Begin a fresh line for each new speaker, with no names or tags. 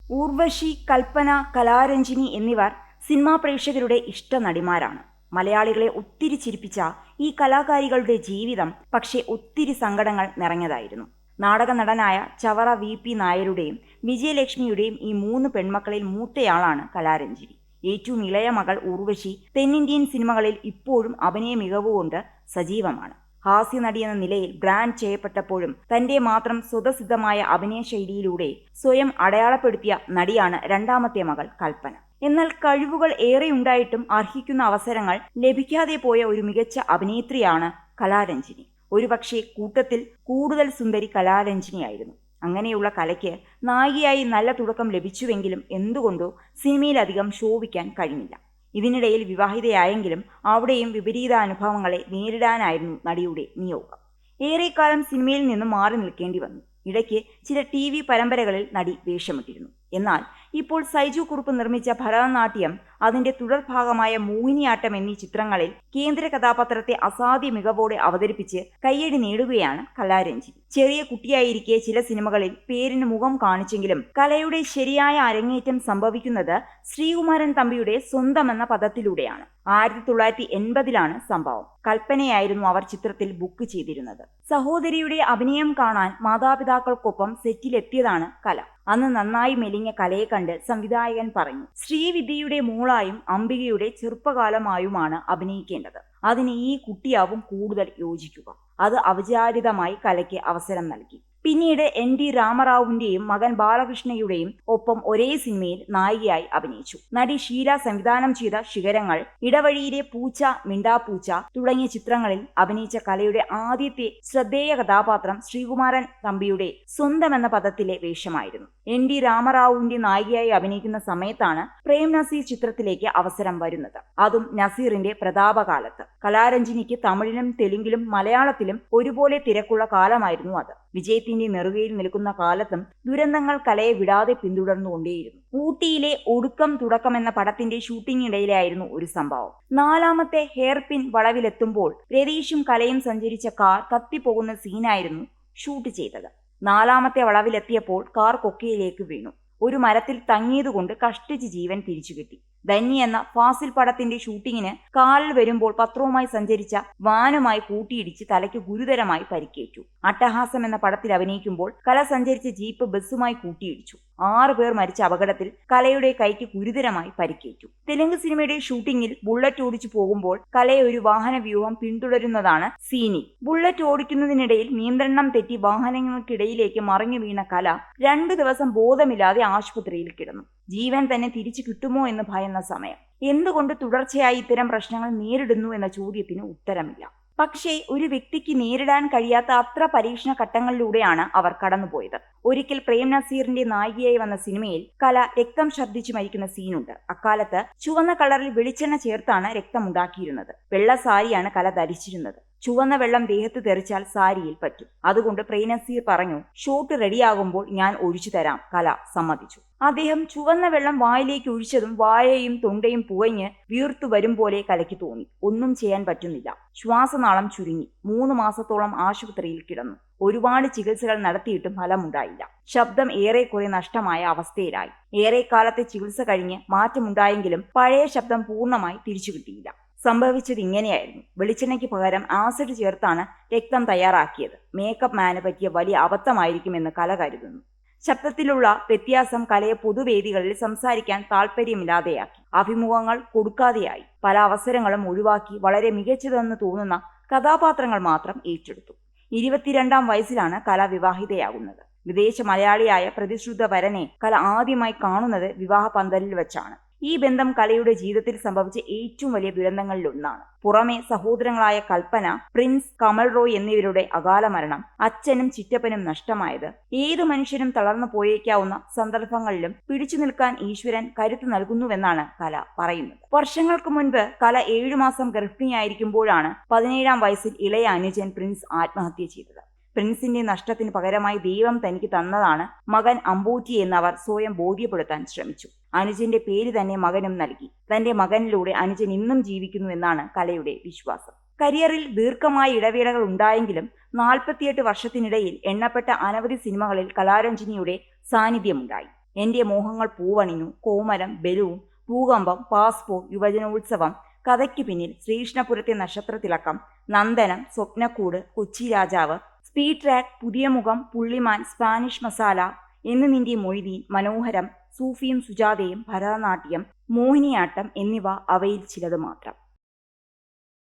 ഊർവശി, കൽപ്പന, കലാരഞ്ജിനി എന്നിവർ സിനിമാ പ്രേക്ഷകരുടെ ഇഷ്ട നടിമാരാണ്. മലയാളികളെ ഒത്തിരി ചിരിപ്പിച്ച ഈ കലാകാരികളുടെ ജീവിതം പക്ഷേ ഒത്തിരി സങ്കടങ്ങൾ നിറഞ്ഞതായിരുന്നു. നാടക നടനായ ചവറ വി.പി. നായരുടെയും വിജയലക്ഷ്മിയുടെയും ഈ 3 പെൺമക്കളിൽ മൂത്തയാളാണ് കലാരഞ്ജിനി. ഏറ്റവും ഇളയ മകൾ ഊർവശി തെന്നിന്ത്യൻ സിനിമകളിൽ ഇപ്പോഴും അഭിനയ മികവുകൊണ്ട് സജീവമാണ്. ഹാസ്യനടി എന്ന നിലയിൽ ബ്രാൻഡ് ചെയ്യപ്പെട്ടപ്പോഴും തന്റെ മാത്രം സ്വതസിദ്ധമായ അഭിനയ ശൈലിയിലൂടെ സ്വയം അടയാളപ്പെടുത്തിയ നടിയാണ് രണ്ടാമത്തെ മകൾ കൽപ്പന. എന്നാൽ കഴിവുകൾ ഏറെയുണ്ടായിട്ടും അർഹിക്കുന്ന അവസരങ്ങൾ ലഭിക്കാതെ പോയ ഒരു മികച്ച അഭിനേത്രിയാണ് കലാരഞ്ജിനി. ഒരുപക്ഷെ കൂട്ടത്തിൽ കൂടുതൽ സുന്ദരി കലാരഞ്ജിനിയായിരുന്നു. അങ്ങനെയുള്ള കലയ്ക്ക് നായികയായി നല്ല തുടക്കം ലഭിച്ചുവെങ്കിലും എന്തുകൊണ്ടോ സിനിമയിലധികം ശോഭിക്കാൻ കഴിഞ്ഞില്ല. ഇതിനിടയിൽ വിവാഹിതയായെങ്കിലും അവിടെയും വിപരീതാനുഭവങ്ങളെ നേരിടാനായിരുന്നു നടിയുടെ നിയോഗം. ഏറെക്കാലം സിനിമയിൽ നിന്നും മാറി നിൽക്കേണ്ടി വന്നു. ഇടയ്ക്ക് ചില TV പരമ്പരകളിൽ നടി വേഷമിട്ടിരുന്നു. എന്നാൽ ഇപ്പോൾ സൈജു കുറുപ്പ് നിർമ്മിച്ച ഭരതനാട്യം, അതിന്റെ തുടർഭാഗമായ മോഹിനിയാട്ടം എന്നീ ചിത്രങ്ങളിൽ കേന്ദ്ര കഥാപാത്രത്തെ അസാധ്യ മികവോടെ അവതരിപ്പിച്ച് കയ്യടി നേടുകയാണ് കലാരഞ്ജിനി. ചെറിയ കുട്ടിയായിരിക്കെ ചില സിനിമകളിൽ പേരിന് മുഖം കാണിച്ചെങ്കിലും കലയുടെ ശരിയായ അരങ്ങേറ്റം സംഭവിക്കുന്നത് ശ്രീകുമാരൻ തമ്പിയുടെ സ്വന്തം എന്ന പദത്തിലൂടെയാണ്. 1980-ലാണ് സംഭവം. കൽപ്പനയായിരുന്നു അവർ ചിത്രത്തിൽ ബുക്ക് ചെയ്തിരുന്നത്. സഹോദരിയുടെ അഭിനയം കാണാൻ മാതാപിതാക്കൾക്കൊപ്പം സെറ്റിലെത്തിയതാണ് കല. അന്ന് നന്നായി മെലിഞ്ഞ കലയെ കണ്ട് സംവിധായകൻ പറഞ്ഞു, ശ്രീവിദ്യയുടെ മോളായും അംബികയുടെ ചെറുപ്പകാലമായുമാണ് അഭിനയിക്കേണ്ടത്. അതിന് ഈ കുട്ടിയാവും കൂടുതൽ യോജിക്കുക. അത് ഔചാരിതമായി കലയ്ക്ക് അവസരം നൽകി. പിന്നീട് NT രാമറാവുവിന്റെയും മകൻ ബാലകൃഷ്ണയുടെയും ഒപ്പം ഒരേ സിനിമയിൽ നായികയായി അഭിനയിച്ചു. നടി ഷീല സംവിധാനം ചെയ്ത ശിഖരങ്ങൾ, ഇടവഴിയിലെ പൂച്ച, മിണ്ടാപ്പൂച്ച തുടങ്ങിയ ചിത്രങ്ങളിൽ അഭിനയിച്ച കലയുടെ ആദ്യത്തെ ശ്രദ്ധേയ കഥാപാത്രം ശ്രീകുമാരൻ തമ്പിയുടെ സ്വന്തം എന്ന പദത്തിലെ വേഷമായിരുന്നു. NT രാമറാവുവിന്റെ നായികയായി അഭിനയിക്കുന്ന സമയത്താണ് പ്രേം നസീർ ചിത്രത്തിലേക്ക് അവസരം വരുന്നത്. അതും നസീറിന്റെ പ്രതാപകാലത്ത്. കലാരഞ്ജിനിക്ക് തമിഴിലും തെലുങ്കിലും മലയാളത്തിലും ഒരുപോലെ തിരക്കുള്ള കാലമായിരുന്നു അത്. വിജയത്തിന്റെ നെറുകയിൽ നിൽക്കുന്ന കാലത്തും ദുരന്തങ്ങൾ കലയെ വിടാതെ പിന്തുടർന്നുകൊണ്ടേയിരുന്നു. ഊട്ടിയിലെ ഒടുക്കം തുടക്കം എന്ന പടത്തിന്റെ ഷൂട്ടിങ്ങിനിടയിലായിരുന്നു ഒരു സംഭവം. 4ാമത്തെ ഹെയർപിൻ വളവിലെത്തുമ്പോൾ രതീഷും കലയും സഞ്ചരിച്ച കാർ കത്തിപ്പോകുന്ന സീനായിരുന്നു ഷൂട്ട് ചെയ്തത്. 4ാമത്തെ വളവിലെത്തിയപ്പോൾ കാർ കൊക്കയിലേക്ക് വീണു. ഒരു മരത്തിൽ തങ്ങിയതുകൊണ്ട് കഷ്ടിച്ച് ജീവൻ തിരിച്ചു കിട്ടി. ധന്യ എന്ന ഫാസിൽ പടത്തിന്റെ ഷൂട്ടിങ്ങിന് കാറിൽ വരുമ്പോൾ പത്രവുമായി സഞ്ചരിച്ച വാനുമായി കൂട്ടിയിടിച്ച് തലയ്ക്ക് ഗുരുതരമായി പരിക്കേറ്റു. അട്ടഹാസം എന്ന പടത്തിൽ അഭിനയിക്കുമ്പോൾ കല സഞ്ചരിച്ച ജീപ്പ് ബസ്സുമായി കൂട്ടിയിടിച്ചു. 6 പേർ മരിച്ച അപകടത്തിൽ കലയുടെ കൈക്ക് ഗുരുതരമായി പരിക്കേറ്റു. തെലുങ്ക് സിനിമയുടെ ഷൂട്ടിങ്ങിൽ ബുള്ളറ്റ് ഓടിച്ചു പോകുമ്പോൾ കലയെ ഒരു വാഹന വ്യൂഹം പിന്തുടരുന്നതാണ് സീനിൽ. ബുള്ളറ്റ് ഓടിക്കുന്നതിനിടയിൽ നിയന്ത്രണം തെറ്റി വാഹനങ്ങൾക്കിടയിലേക്ക് മറിഞ്ഞു വീണ കല 2 ദിവസം ബോധമില്ലാതെ ആശുപത്രിയിൽ കിടന്നു. ജീവൻ തന്നെ തിരിച്ചു കിട്ടുമോ എന്ന് ഭയന്ന സമയം. എന്തുകൊണ്ട് തുടർച്ചയായി ഇത്തരം പ്രശ്നങ്ങൾ നേരിടുന്നു എന്ന ചോദ്യത്തിന് ഉത്തരമില്ല. പക്ഷേ ഒരു വ്യക്തിക്ക് നേരിടാൻ കഴിയാത്ത അത്ര പരീക്ഷണ ഘട്ടങ്ങളിലൂടെയാണ് അവർ കടന്നുപോയത്. ഒരിക്കൽ പ്രേം നസീറിന്റെ നായികയായി വന്ന സിനിമയിൽ കല രക്തം ഛർദ്ദിച്ചു മരിക്കുന്ന സീനുണ്ട്. അക്കാലത്ത് ചുവന്ന കളറിൽ വെളിച്ചെണ്ണ ചേർത്താണ് രക്തമുണ്ടാക്കിയിരുന്നത്. വെള്ള സാരിയാണ് കല ധരിച്ചിരുന്നത്. ചുവന്ന വെള്ളം ദേഹത്ത് തെറിച്ചാൽ സാരിയിൽ പറ്റും. അതുകൊണ്ട് പ്രേം നസീർ പറഞ്ഞു, ഷോട്ട് റെഡിയാകുമ്പോൾ ഞാൻ ഒഴിച്ചു തരാം. കല സമ്മതിച്ചു. അദ്ദേഹം ചുവന്ന വെള്ളം വായിലേക്ക് ഒഴിച്ചതും വായയും തൊണ്ടയും പുകഞ്ഞ് വീർത്തു വരും പോലെ കലയ്ക്ക് തോന്നി. ഒന്നും ചെയ്യാൻ പറ്റുന്നില്ല. ശ്വാസനാളം ചുരുങ്ങി. 3 മാസത്തോളം ആശുപത്രിയിൽ കിടന്നു. ഒരുപാട് ചികിത്സകൾ നടത്തിയിട്ടും ഫലമുണ്ടായില്ല. ശബ്ദം ഏറെക്കുറെ നഷ്ടമായ അവസ്ഥയിലായി. ഏറെക്കാലത്തെ ചികിത്സ കഴിഞ്ഞ് മാറ്റമുണ്ടായെങ്കിലും പഴയ ശബ്ദം പൂർണ്ണമായി തിരിച്ചു കിട്ടിയില്ല. സംഭവിച്ചത് ഇങ്ങനെയായിരുന്നു. വെളിച്ചെണ്ണയ്ക്ക് പകരം ആസിഡ് ചേർത്താണ് രക്തം തയ്യാറാക്കിയത്. മേക്കപ്പ് മാന് പറ്റിയ വലിയ അബദ്ധമായിരിക്കുമെന്ന് കല കരുതുന്നു. ശബ്ദത്തിലുള്ള വ്യത്യാസം കലയെ പൊതുവേദികളിൽ സംസാരിക്കാൻ താല്പര്യമില്ലാതെയാക്കി. അഭിമുഖങ്ങൾ കൊടുക്കാതെയായി. പല അവസരങ്ങളും ഒഴിവാക്കി വളരെ മികച്ചതെന്ന് തോന്നുന്ന കഥാപാത്രങ്ങൾ മാത്രം ഏറ്റെടുത്തു. 22ാം വയസ്സിലാണ് കല വിവാഹിതയാകുന്നത്. വിദേശ മലയാളിയായ പ്രതിശ്രുത വരനെ കല ആദ്യമായി കാണുന്നത് വിവാഹ പന്തലിൽ വെച്ചാണ്. ഈ ബന്ധം കലയുടെ ജീവിതത്തിൽ സംഭവിച്ച ഏറ്റവും വലിയ ദുരന്തങ്ങളിലൊന്നാണ്. പുറമെ സഹോദരങ്ങളായ കൽപ്പന, പ്രിൻസ്, കമൽ റോയ് എന്നിവരുടെ അകാല മരണം, അച്ഛനും ചിറ്റപ്പനും നഷ്ടമായത്, ഏതു മനുഷ്യനും തളർന്നു പോയേക്കാവുന്ന സന്ദർഭങ്ങളിലും പിടിച്ചു നിൽക്കാൻ ഈശ്വരൻ കരുത്ത് നൽകുന്നുവെന്നാണ് കല പറയുന്നത്. വർഷങ്ങൾക്ക് മുൻപ് കല 7 മാസം ഗർഭിണിയായിരിക്കുമ്പോഴാണ് 17ാം വയസ്സിൽ ഇളയ അനുജൻ പ്രിൻസ് ആത്മഹത്യ ചെയ്തത്. പ്രിൻസിന്റെ നഷ്ടത്തിന് പകരമായി ദൈവം തനിക്ക് തന്നതാണ് മകൻ അമ്പൂറ്റി എന്നവർ സ്വയം ബോധ്യപ്പെടുത്താൻ ശ്രമിച്ചു. അനുജന്റെ പേര് തന്നെ മകനും നൽകി. തന്റെ മകനിലൂടെ അനുജൻ ഇന്നും ജീവിക്കുന്നു എന്നാണ് കലയുടെ വിശ്വാസം. കരിയറിൽ ദീർഘമായ ഇടവേളകൾ ഉണ്ടായെങ്കിലും 48 വർഷത്തിനിടയിൽ എണ്ണപ്പെട്ട അനവധി സിനിമകളിൽ കലാരഞ്ജിനിയുടെ സാന്നിധ്യമുണ്ടായി. എൻ്റെ മോഹങ്ങൾ പൂവണിഞ്ഞു, കോമരം, ബലൂൺ, ഭൂകമ്പം, പാസ്പോർട്ട്, യുവജനോത്സവം, കഥയ്ക്ക് പിന്നിൽ, ശ്രീകൃഷ്ണപുരത്തെ നക്ഷത്രത്തിളക്കം, നന്ദനം, സ്വപ്നക്കൂട്, കൊച്ചി രാജാവ്, സ്പീഡ് ട്രാക്ക്, പുതിയ മുഖം, പുള്ളിമാൻ, സ്പാനിഷ് മസാല, എന്ന് നിന്റെ മൊയ്തീൻ, മനോഹരം, സൂഫിയും സുജാതയും, ഭരതനാട്യം, മോഹിനിയാട്ടം എന്നിവ അവയിൽ ചിലത് മാത്രം.